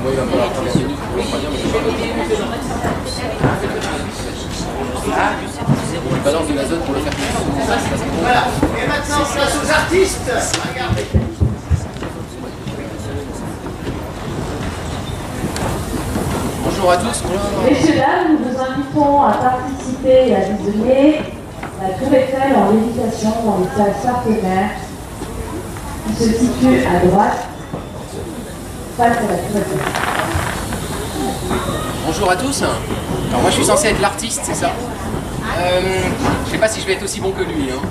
Oui, il va falloir traverser une pour refroidir, mais c'est pas on balance de l'azote pour le faire plus. Voilà. Et maintenant, place aux artistes. Regardez. Bonjour à tous. Messieurs, dames, nous vous invitons à participer et à visionner la Tour Eiffel en lévitation dans les salles Sarthe-Mer, qui se situe à droite, face à la Tour Eiffel. Bonjour à tous. Alors moi je suis censé être l'artiste, c'est ça. Je sais pas si je vais être aussi bon que lui. Hein.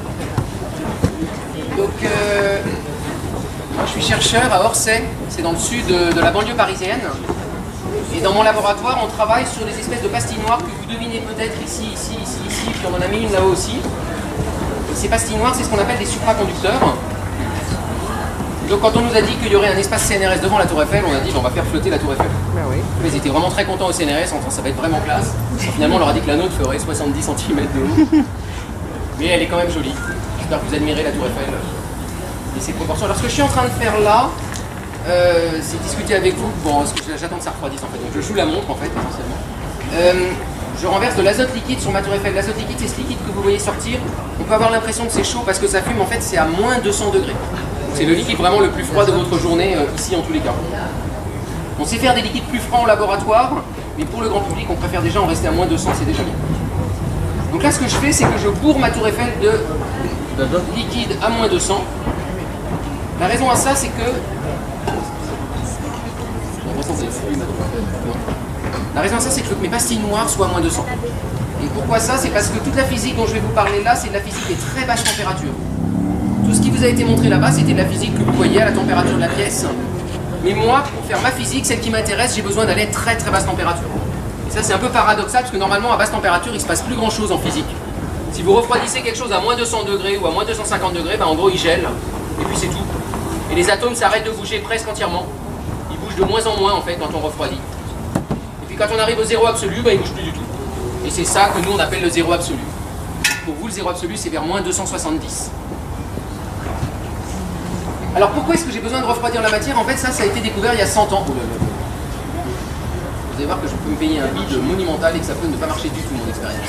Donc moi je suis chercheur à Orsay, c'est dans le sud de la banlieue parisienne. Et dans mon laboratoire, on travaille sur des espèces de pastilles noires que vous devinez peut-être ici, puis on en a mis une là-haut aussi. Et ces pastilles noires, c'est ce qu'on appelle des supraconducteurs. Donc quand on nous a dit qu'il y aurait un espace CNRS devant la Tour Eiffel, on a dit on va faire flotter la Tour Eiffel. Ben oui. Ils étaient vraiment très contents au CNRS, en disant ça va être vraiment classe. Finalement on leur a dit que la nôtre ferait 70 cm de haut. Mais elle est quand même jolie. J'espère que vous admirez la Tour Eiffel et ses proportions. Alors ce que je suis en train de faire là, c'est discuter avec vous. Bon, parce que j'attends que ça refroidisse en fait. Donc je joue la montre en fait, essentiellement. Je renverse de l'azote liquide sur ma Tour Eiffel. L'azote liquide, c'est ce liquide que vous voyez sortir. On peut avoir l'impression que c'est chaud parce que ça fume. En fait, c'est à moins 200 degrés. C'est le liquide vraiment le plus froid de votre journée, ici en tous les cas. On sait faire des liquides plus froids en laboratoire, mais pour le grand public, on préfère déjà en rester à moins 200, c'est déjà bien. Donc là, ce que je fais, c'est que je bourre ma Tour Eiffel de liquide à moins 200. La raison à ça, c'est que... La raison à ça, c'est que je veux que mes pastilles noires soient à moins 200. Et pourquoi ça? C'est parce que toute la physique dont je vais vous parler là, c'est de la physique des très basses températures. Tout ce qui vous a été montré là-bas, c'était de la physique que vous voyez à la température de la pièce. Mais moi, pour faire ma physique, celle qui m'intéresse, j'ai besoin d'aller à très très basse température. Et ça, c'est un peu paradoxal, parce que normalement, à basse température, il ne se passe plus grand-chose en physique. Si vous refroidissez quelque chose à moins 200 degrés ou à moins 250 degrés, ben, en gros, il gèle. Et puis c'est tout. Et les atomes s'arrêtent de bouger presque entièrement. Ils bougent de moins en moins, en fait, quand on refroidit. Et puis quand on arrive au zéro absolu, ben, ils ne bougent plus du tout. Et c'est ça que nous, on appelle le zéro absolu. Pour vous, le zéro absolu, c'est vers moins 270. Alors pourquoi est-ce que j'ai besoin de refroidir la matière? En fait, ça a été découvert il y a 100 ans. Vous allez voir que je peux me payer un bide monumental et que ça peut ne pas marcher du tout, mon expérience.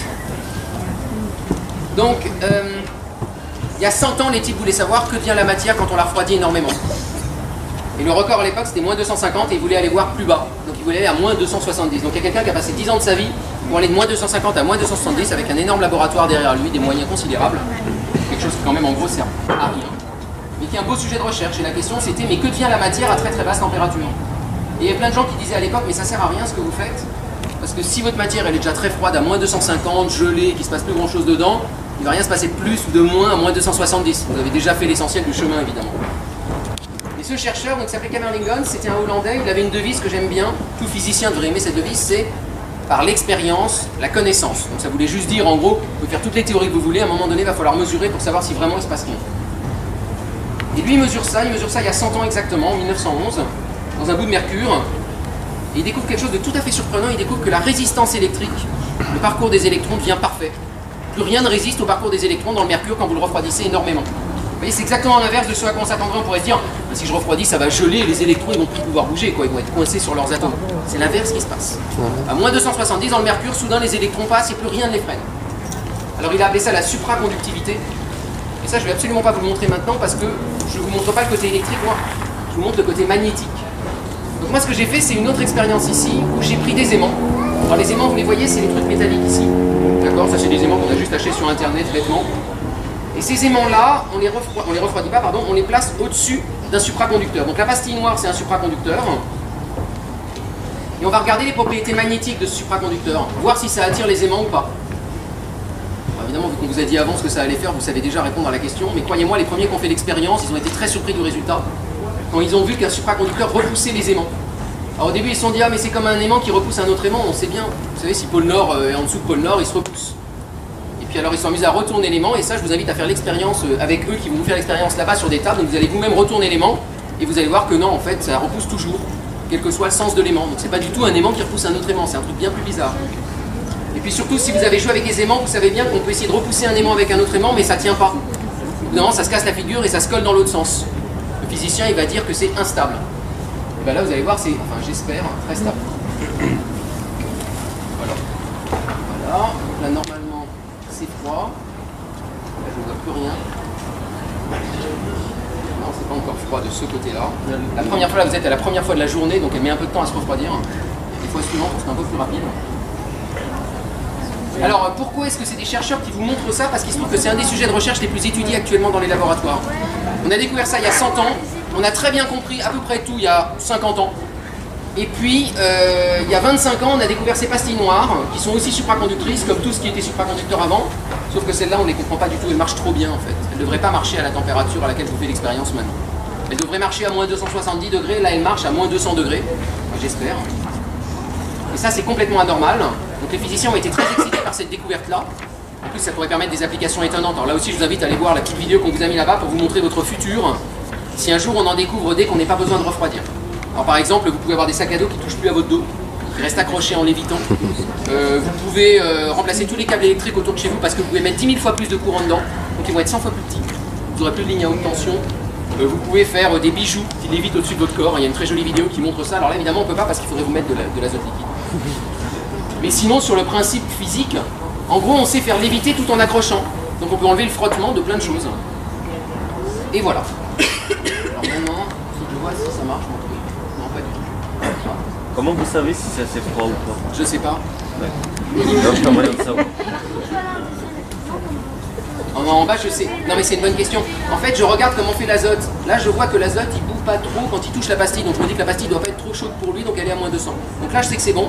Donc, il y a 100 ans, les types voulaient savoir que devient la matière quand on la refroidit énormément. Et le record à l'époque, c'était moins 250 et ils voulaient aller voir plus bas. Donc ils voulaient aller à moins 270. Donc il y a quelqu'un qui a passé 10 ans de sa vie pour aller de moins 250 à moins 270 avec un énorme laboratoire derrière lui, des moyens considérables. Quelque chose qui quand même en gros sert à rien. Mais qui est un beau sujet de recherche. Et la question c'était, mais que devient la matière à très très basse température? Et il y a plein de gens qui disaient à l'époque, mais ça sert à rien ce que vous faites. Parce que si votre matière elle est déjà très froide à moins 250, gelée, qu'il ne se passe plus grand chose dedans, il ne va rien se passer de plus ou de moins à moins 270. Vous avez déjà fait l'essentiel du chemin évidemment. Et ce chercheur, donc, qui s'appelait Camerlingons, c'était un Hollandais, il avait une devise que j'aime bien, tout physicien devrait aimer cette devise, c'est par l'expérience, la connaissance. Donc ça voulait juste dire en gros, vous pouvez faire toutes les théories que vous voulez, à un moment donné il va falloir mesurer pour savoir si vraiment il se passe rien. Et lui il mesure ça il y a 100 ans exactement, en 1911, dans un bout de mercure, et il découvre quelque chose de tout à fait surprenant, il découvre que la résistance électrique, le parcours des électrons devient parfait. Plus rien ne résiste au parcours des électrons dans le mercure quand vous le refroidissez énormément. Vous voyez, c'est exactement l'inverse de ce à quoi on s'attendrait. On pourrait se dire, si je refroidis, ça va geler et les électrons ils vont plus pouvoir bouger, quoi. Ils vont être coincés sur leurs atomes. C'est l'inverse qui se passe. À moins 270 dans le mercure, soudain les électrons passent et plus rien ne les freine. Alors il a appelé ça la supraconductivité. Et ça, je ne vais absolument pas vous le montrer maintenant parce que je ne vous montre pas le côté électrique, moi. Je vous montre le côté magnétique. Donc moi, ce que j'ai fait, c'est une autre expérience ici où j'ai pris des aimants. Alors les aimants, vous les voyez, c'est les trucs métalliques ici. D'accord? Ça, c'est des aimants qu'on a juste achetés sur Internet, bêtement. Et ces aimants-là, on les refroidit pas, pardon, on les place au-dessus d'un supraconducteur. Donc la pastille noire, c'est un supraconducteur. Et on va regarder les propriétés magnétiques de ce supraconducteur, voir si ça attire les aimants ou pas. Alors, évidemment, vu qu'on vous a dit avant ce que ça allait faire, vous savez déjà répondre à la question. Mais croyez-moi, les premiers qui ont fait l'expérience, ils ont été très surpris du résultat. Quand ils ont vu qu'un supraconducteur repoussait les aimants. Alors au début, ils se sont dit, ah mais c'est comme un aimant qui repousse un autre aimant, on sait bien. Vous savez, si pôle Nord est en dessous de pôle Nord, il se repousse. Et puis alors ils se sont amusés à retourner l'aimant, et ça je vous invite à faire l'expérience avec eux qui vont vous faire l'expérience là-bas sur des tables, donc vous allez vous-même retourner l'aimant, et vous allez voir que non, en fait, ça repousse toujours, quel que soit le sens de l'aimant. Donc c'est pas du tout un aimant qui repousse un autre aimant, c'est un truc bien plus bizarre. Et puis surtout, si vous avez joué avec les aimants, vous savez bien qu'on peut essayer de repousser un aimant avec un autre aimant, mais ça tient pas. Non, ça se casse la figure et ça se colle dans l'autre sens. Le physicien, il va dire que c'est instable. Et ben là, vous allez voir, c'est, enfin j'espère, très stable. Voilà. Voilà. Donc là, normalement, c'est froid. Là, je ne vois plus rien. Non, c'est pas encore froid de ce côté-là. La première fois, là, vous êtes à la première fois de la journée, donc elle met un peu de temps à se refroidir. Les fois suivantes, c'est un peu plus rapide. Alors, pourquoi est-ce que c'est des chercheurs qui vous montrent ça? Parce qu'il se trouve que c'est un des sujets de recherche les plus étudiés actuellement dans les laboratoires. On a découvert ça il y a 100 ans, on a très bien compris à peu près tout il y a 50 ans. Et puis, il y a 25 ans, on a découvert ces pastilles noires, qui sont aussi supraconductrices, comme tout ce qui était supraconducteur avant, sauf que celles-là, on ne les comprend pas du tout, elles marchent trop bien en fait. Elles ne devraient pas marcher à la température à laquelle je vous fais l'expérience maintenant. Elles devraient marcher à moins 270 degrés, là elles marchent à moins 200 degrés, enfin, j'espère. Et ça, c'est complètement anormal. Donc les physiciens ont été très excités par cette découverte-là. En plus, ça pourrait permettre des applications étonnantes. Alors là aussi, je vous invite à aller voir la petite vidéo qu'on vous a mis là-bas pour vous montrer votre futur. Si un jour on en découvre des qu'on n'ait pas besoin de refroidir. Alors par exemple, vous pouvez avoir des sacs à dos qui ne touchent plus à votre dos, qui restent accrochés en lévitant. Vous pouvez remplacer tous les câbles électriques autour de chez vous parce que vous pouvez mettre 10 000 fois plus de courant dedans. Donc ils vont être 100 fois plus petits. Vous n'aurez plus de ligne à haute tension. Vous pouvez faire des bijoux qui lévitent au-dessus de votre corps. Il y a une très jolie vidéo qui montre ça. Alors là, évidemment, on ne peut pas parce qu'il faudrait vous mettre de l'azote liquide. Mais sinon, sur le principe physique, en gros, on sait faire léviter tout en accrochant. Donc on peut enlever le frottement de plein de choses. Et voilà. Alors maintenant, il faut que je vois si ça marche. Non, pas du tout. Comment vous savez si c'est assez froid ou pas? Je sais pas. En bas, je sais. Non, mais c'est une bonne question. En fait, je regarde comment fait l'azote. Là, je vois que l'azote, il bouffe pas trop quand il touche la pastille. Donc je me dis que la pastille doit pas être trop chaude pour lui, donc elle est à moins 200. Donc là, je sais que c'est bon.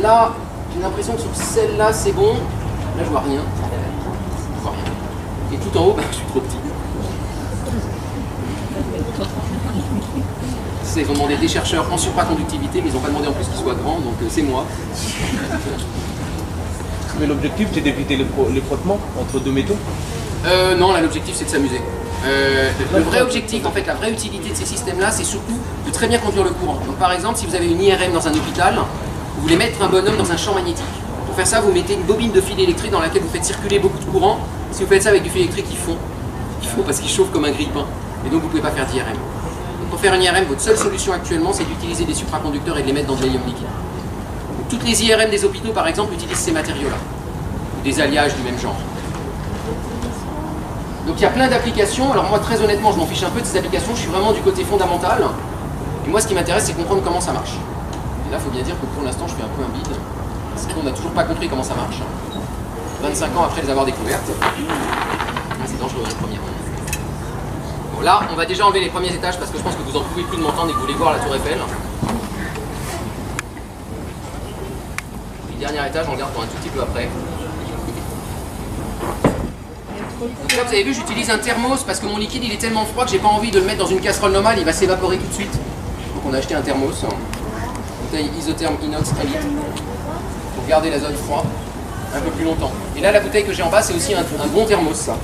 Là, j'ai l'impression que sur celle-là, c'est bon. Là, je vois rien. Je vois rien. Et tout en haut, bah, je suis trop petit. Ils ont demandé des chercheurs en supraconductivité, mais ils n'ont pas demandé en plus qu'ils soient grands, donc c'est moi. Mais l'objectif, c'est d'éviter le frottement entre deux métaux? Non, là, l'objectif, c'est de s'amuser. Le vrai objectif, en fait, la vraie utilité de ces systèmes-là, c'est surtout de très bien conduire le courant. Donc, par exemple, si vous avez une IRM dans un hôpital, vous voulez mettre un bonhomme dans un champ magnétique. Pour faire ça, vous mettez une bobine de fil électrique dans laquelle vous faites circuler beaucoup de courant. Si vous faites ça avec du fil électrique, il fond parce qu'il chauffe comme un grille-pain. Et donc, vous ne pouvez pas faire d'IRM. Pour faire une IRM, votre seule solution actuellement, c'est d'utiliser des supraconducteurs et de les mettre dans de l'hélium liquide. Donc, toutes les IRM des hôpitaux, par exemple, utilisent ces matériaux-là, ou des alliages du même genre. Donc il y a plein d'applications. Alors moi, très honnêtement, je m'en fiche un peu de ces applications. Je suis vraiment du côté fondamental. Et moi, ce qui m'intéresse, c'est comprendre comment ça marche. Et là, il faut bien dire que pour l'instant, je fais un peu un bide. Parce qu'on n'a toujours pas compris comment ça marche. 25 ans après les avoir découvertes. C'est dangereux, le premier. Bon, là, on va déjà enlever les premiers étages parce que je pense que vous en pouvez plus de m'entendre et que vous voulez voir la tour Eiffel. Le dernier étage, on regarde pour un tout petit peu après. Donc là, vous avez vu, j'utilise un thermos parce que mon liquide il est tellement froid que j'ai pas envie de le mettre dans une casserole normale, il va s'évaporer tout de suite. Donc on a acheté un thermos, bouteille isotherme inox 1 litre, pour garder l'azote froid un peu plus longtemps. Et là, la bouteille que j'ai en bas, c'est aussi un bon thermos, ça.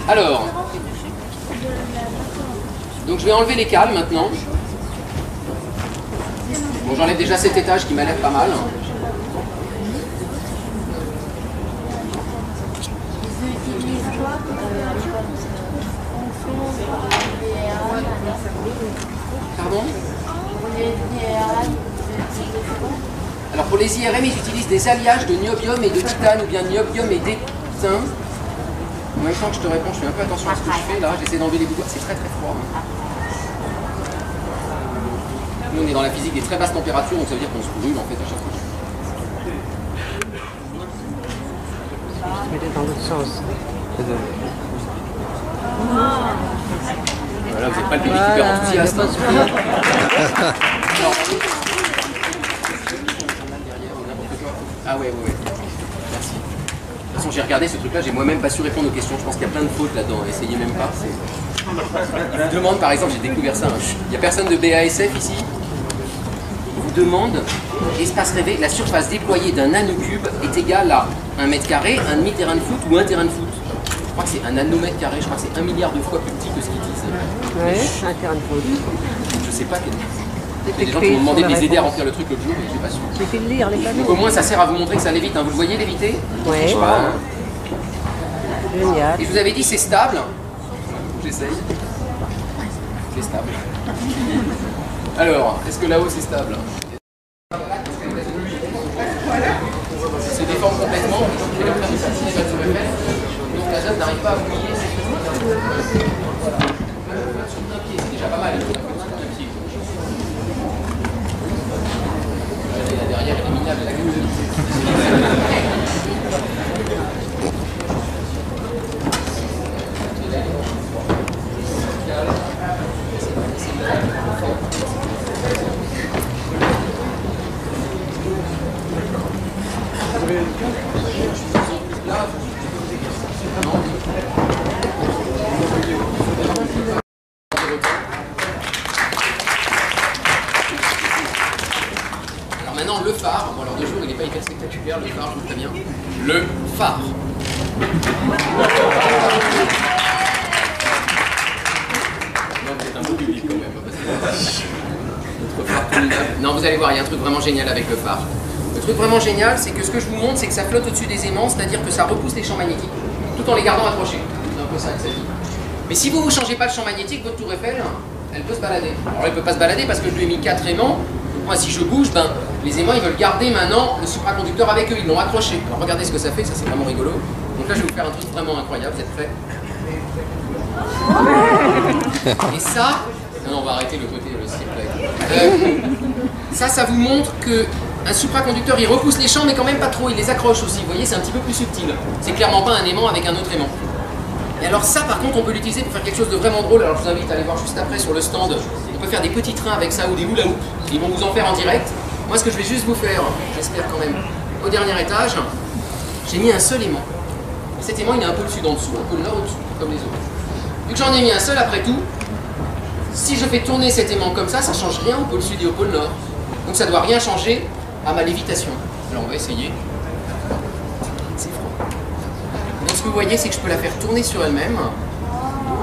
Alors, donc je vais enlever les cales maintenant. Bon, j'enlève déjà cet étage qui m'a l'air pas mal. Pardon? Alors pour les IRM, ils utilisent des alliages de niobium et de titane ou bien niobium et d'étain. En même temps que je te réponds, je fais un peu attention à ce que je fais là, j'essaie d'enlever les bouts. C'est très très froid. Nous on est dans la physique des très basses températures, donc ça veut dire qu'on se brûle en fait à chaque fois. Je vais dans l'autre sens. Voilà, vous n'êtes pas le public hyper enthousiaste. Ah ouais. Merci. De toute façon, j'ai regardé ce truc-là, j'ai moi-même pas su répondre aux questions. Je pense qu'il y a plein de fautes là-dedans. Essayez même pas. Il vous demande, par exemple, j'ai découvert ça. Il n'y a personne de BASF ici. Il vous demande, espace rêvé, la surface déployée d'un nanocube est égale à 1 mètre carré, un demi-terrain de foot ou un terrain de foot. Je crois que c'est un nanomètre carré, je crois que c'est 1 milliard de fois plus petit que ce qu'ils disent. Ouais, un terrain de foot. Je sais pas quel. Il y a des gens qui m'ont demandé de les aider à remplir le truc l'autre jour, mais je n'ai pas su. J'ai fait le lire, les panneaux. Donc au moins ça sert à vous montrer que ça lévite, hein. Vous le voyez léviter? Ouais. Je sais pas, hein. Génial. Et je vous avais dit c'est stable. J'essaye. C'est stable. Alors, est-ce que là-haut c'est stable? Ça se déforme complètement. Et le train de fasciner va se remettre. Donc l'azote n'arrive pas à mouiller. C'est déjà pas mal. La derrière est minable. Alors maintenant le phare, bon alors de jour il n'est pas hyper spectaculaire, le phare je trouve très bien. Le phare. Non, vous êtes un beau public quand même. Notre phare formidable. Non, vous allez voir, il y a un truc vraiment génial avec le phare. Le truc vraiment génial, c'est que ce que je vous montre, c'est que ça flotte au-dessus des aimants, c'est-à-dire que ça repousse les champs magnétiques, tout en les gardant accrochés. C'est un peu ça que ça dit. Mais si vous ne changez pas le champ magnétique, votre tour Eiffel, elle peut se balader. Alors elle ne peut pas se balader parce que je lui ai mis 4 aimants. Donc moi, si je bouge, ben, les aimants, ils veulent garder maintenant le supraconducteur avec eux, ils l'ont accroché. Alors regardez ce que ça fait, ça c'est vraiment rigolo. Donc là, je vais vous faire un truc vraiment incroyable, vous êtes prêts? Et ça, non, on va arrêter le côté le cirque. Ça vous montre que un supraconducteur, il repousse les champs, mais quand même pas trop, il les accroche aussi. Vous voyez, c'est un petit peu plus subtil. C'est clairement pas un aimant avec un autre aimant. Et alors ça, par contre, on peut l'utiliser pour faire quelque chose de vraiment drôle. Alors je vous invite à aller voir juste après sur le stand. On peut faire des petits trains avec ça ou des hula hoop. Ils vont vous en faire en direct. Moi, ce que je vais juste vous faire, j'espère quand même, au dernier étage, j'ai mis un seul aimant. Et cet aimant, il est un peu le sud en dessous, un peu le nord au-dessous, comme les autres. Vu que j'en ai mis un seul, après tout, si je fais tourner cet aimant comme ça change rien au pôle sud et au pôle nord. Donc ça ne doit rien changer à ma lévitation. Alors on va essayer. C'est froid. Donc ce que vous voyez, c'est que je peux la faire tourner sur elle-même.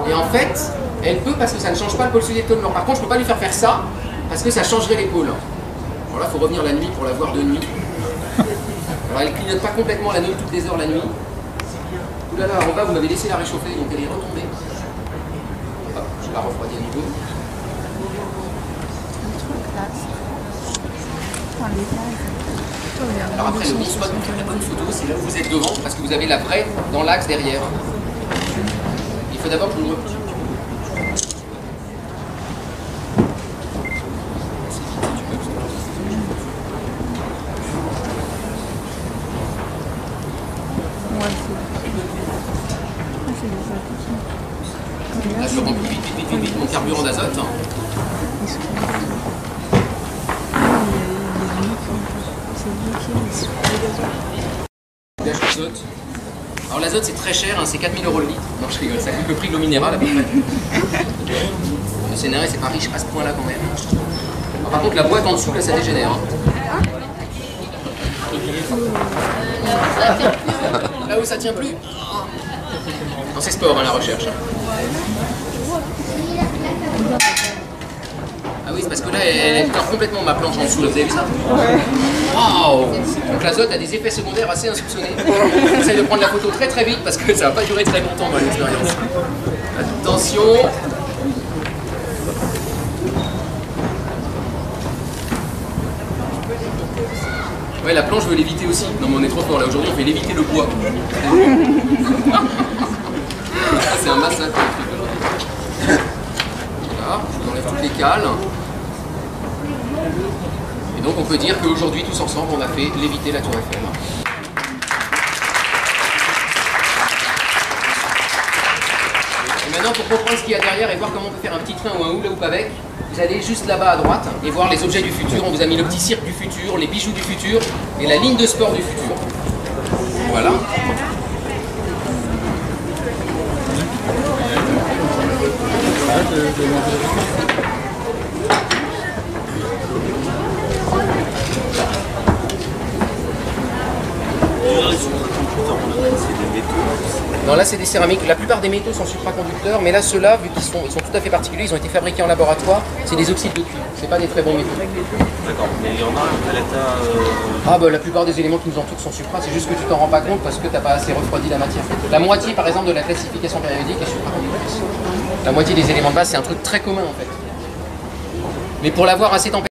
Et en fait, elle peut parce que ça ne change pas le pôle sud et le pôle nord. Par contre, je ne peux pas lui faire faire ça parce que ça changerait les pôles. Alors là, il faut revenir la nuit pour la voir de nuit. Alors elle ne clignote pas complètement la nuit toutes les heures la nuit. Tout là, en bas, vous m'avez laissé la réchauffer, donc elle est retombée. Hop, je la refroidis à nouveau. Alors après, le bon spot pour faire la bonne photo, c'est là où vous êtes devant, parce que vous avez la vraie dans l'axe derrière. Il faut d'abord que je vous le repousse. Là, je remplis vite mon carburant d'azote. L'azote. Alors l'azote c'est très cher, hein, c'est 4000 € le litre. Non je rigole, ça coûte le prix de l'eau minérale à peu près. Le CNRS c'est pas riche à ce point là quand même. Alors, par contre la boîte en dessous là ça dégénère. Hein. Là où ça tient plus. Non c'est sport hein, la recherche. Ah oui, c'est parce que là, elle tord complètement ma planche en dessous, là, vous avez vu ça? Waouh! Donc l'azote a des effets secondaires assez insoupçonnés. J'essaie de prendre la photo très très vite parce que ça va pas durer très longtemps dans l'expérience. Attention! Ouais, la planche, je veux l'éviter aussi. Non, mais on est trop fort là. Aujourd'hui, on fait l'éviter le bois. C'est un massacre. Voilà, on enlève toutes les cales. Et donc on peut dire qu'aujourd'hui, tous ensemble, on a fait léviter la tour Eiffel. Et maintenant, pour comprendre ce qu'il y a derrière et voir comment on peut faire un petit train ou un hula hoop avec, vous allez juste là-bas à droite et voir les objets du futur. On vous a mis le petit cirque du futur, les bijoux du futur et la ligne de sport du futur. Voilà. Non, là c'est des céramiques. La plupart des métaux sont supraconducteurs, mais là ceux-là, vu qu'ils sont tout à fait particuliers, ils ont été fabriqués en laboratoire, c'est des oxydes de cuivre, c'est pas des très bons métaux. D'accord, mais il y en a à l'état... Ah bah la plupart des éléments qui nous entourent sont supra, c'est juste que tu t'en rends pas compte parce que t'as pas assez refroidi la matière. La moitié par exemple de la classification périodique est supraconductrice. La moitié des éléments de base c'est un truc très commun en fait. Mais pour l'avoir assez température,